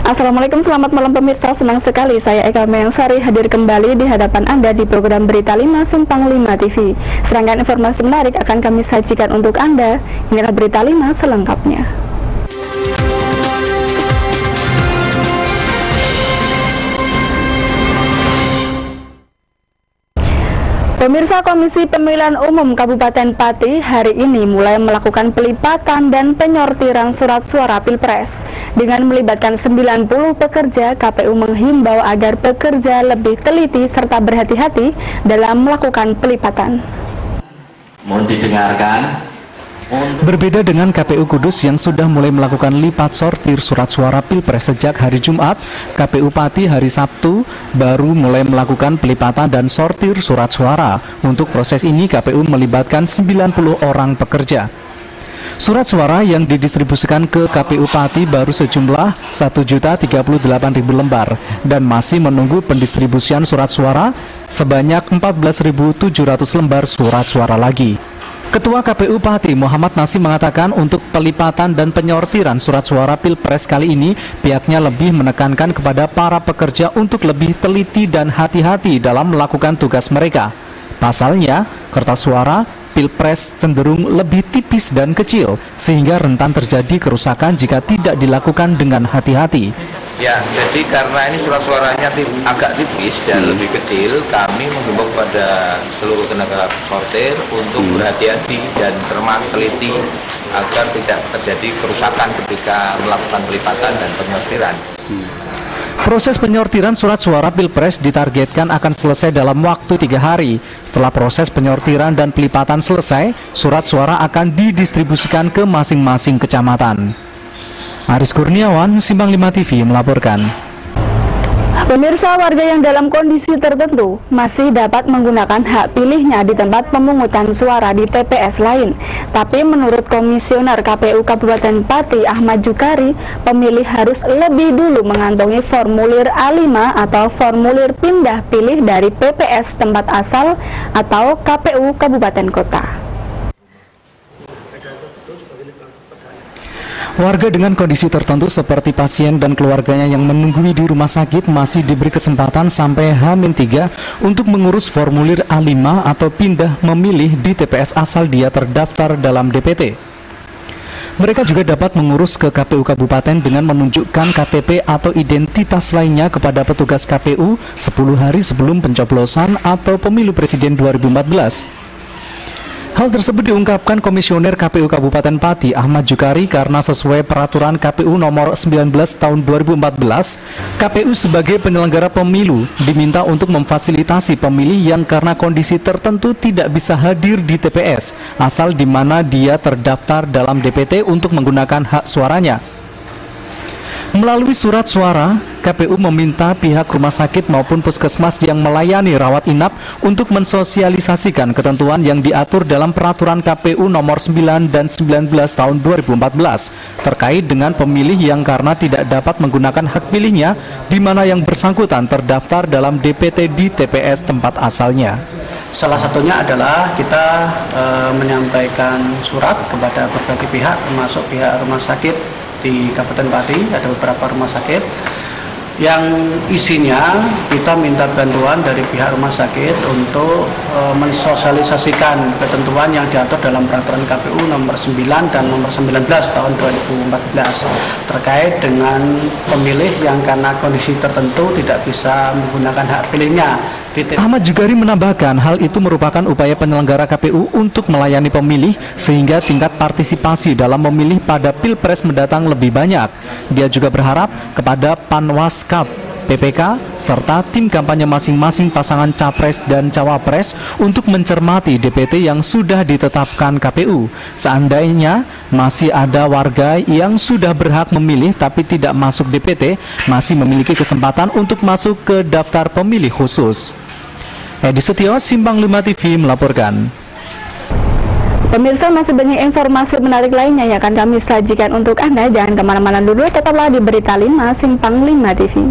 Assalamualaikum, selamat malam pemirsa. Senang sekali saya Eka Mengsari hadir kembali di hadapan Anda di program Berita 5 Simpang 5 TV. Serangkaian informasi menarik akan kami sajikan untuk Anda. Inilah Berita 5 selengkapnya. Pemirsa, Komisi Pemilihan Umum Kabupaten Pati hari ini mulai melakukan pelipatan dan penyortiran surat suara Pilpres. Dengan melibatkan 90 pekerja, KPU menghimbau agar pekerja lebih teliti serta berhati-hati dalam melakukan pelipatan. Mohon didengarkan. Berbeda dengan KPU Kudus yang sudah mulai melakukan lipat sortir surat suara Pilpres sejak hari Jumat, KPU Pati hari Sabtu baru mulai melakukan pelipatan dan sortir surat suara. Untuk proses ini KPU melibatkan 90 orang pekerja. Surat suara yang didistribusikan ke KPU Pati baru sejumlah 1.038.000 lembar dan masih menunggu pendistribusian surat suara sebanyak 14.700 lembar surat suara lagi. Ketua KPU Pati Muhammad Nasim mengatakan untuk pelipatan dan penyortiran surat suara Pilpres kali ini pihaknya lebih menekankan kepada para pekerja untuk lebih teliti dan hati-hati dalam melakukan tugas mereka. Pasalnya, kertas suara Pilpres cenderung lebih tipis dan kecil sehingga rentan terjadi kerusakan jika tidak dilakukan dengan hati-hati. Ya, jadi karena ini surat suaranya agak tipis dan lebih kecil, kami menghimbau kepada seluruh tenaga sortir untuk berhati-hati dan cermat teliti agar tidak terjadi kerusakan ketika melakukan pelipatan dan penyortiran. Proses penyortiran surat suara Pilpres ditargetkan akan selesai dalam waktu 3 hari. Setelah proses penyortiran dan pelipatan selesai, surat suara akan didistribusikan ke masing-masing kecamatan. Aris Kurniawan, Simpang 5 TV melaporkan. Pemirsa, warga yang dalam kondisi tertentu masih dapat menggunakan hak pilihnya di tempat pemungutan suara di TPS lain. Tapi menurut Komisioner KPU Kabupaten Pati Ahmad Jukari, pemilih harus lebih dulu mengantongi formulir A5 atau formulir pindah pilih dari PPS tempat asal atau KPU Kabupaten Kota. Warga dengan kondisi tertentu seperti pasien dan keluarganya yang menunggui di rumah sakit masih diberi kesempatan sampai H-3 untuk mengurus formulir A5 atau pindah memilih di TPS asal dia terdaftar dalam DPT. Mereka juga dapat mengurus ke KPU Kabupaten dengan menunjukkan KTP atau identitas lainnya kepada petugas KPU 10 hari sebelum pencoblosan atau pemilu presiden 2014. Hal tersebut diungkapkan Komisioner KPU Kabupaten Pati Ahmad Jukari karena sesuai peraturan KPU nomor 19 tahun 2014, KPU sebagai penyelenggara pemilu diminta untuk memfasilitasi pemilih yang karena kondisi tertentu tidak bisa hadir di TPS asal di mana dia terdaftar dalam DPT untuk menggunakan hak suaranya. Melalui surat suara, KPU meminta pihak rumah sakit maupun puskesmas yang melayani rawat inap untuk mensosialisasikan ketentuan yang diatur dalam peraturan KPU nomor 9 dan 19 tahun 2014 terkait dengan pemilih yang karena tidak dapat menggunakan hak pilihnya di mana yang bersangkutan terdaftar dalam DPT di TPS tempat asalnya. Salah satunya adalah kita menyampaikan surat kepada berbagai pihak termasuk pihak rumah sakit di Kabupaten Pati. Ada beberapa rumah sakit yang isinya kita minta bantuan dari pihak rumah sakit untuk mensosialisasikan ketentuan yang diatur dalam peraturan KPU nomor 9 dan nomor 19 tahun 2014 terkait dengan pemilih yang karena kondisi tertentu tidak bisa menggunakan hak pilihnya. Ahmad Jukari menambahkan hal itu merupakan upaya penyelenggara KPU untuk melayani pemilih sehingga tingkat partisipasi dalam memilih pada Pilpres mendatang lebih banyak. Dia juga berharap kepada Panwaskap, PPK, serta tim kampanye masing-masing pasangan Capres dan Cawapres untuk mencermati DPT yang sudah ditetapkan KPU. Seandainya masih ada warga yang sudah berhak memilih tapi tidak masuk DPT, masih memiliki kesempatan untuk masuk ke daftar pemilih khusus. Edi Setio, Simpang 5 TV melaporkan. Pemirsa, masih banyak informasi menarik lainnya yang akan kami sajikan untuk Anda. Jangan kemana-mana dulu, tetaplah di Berita 5 Simpang 5 TV.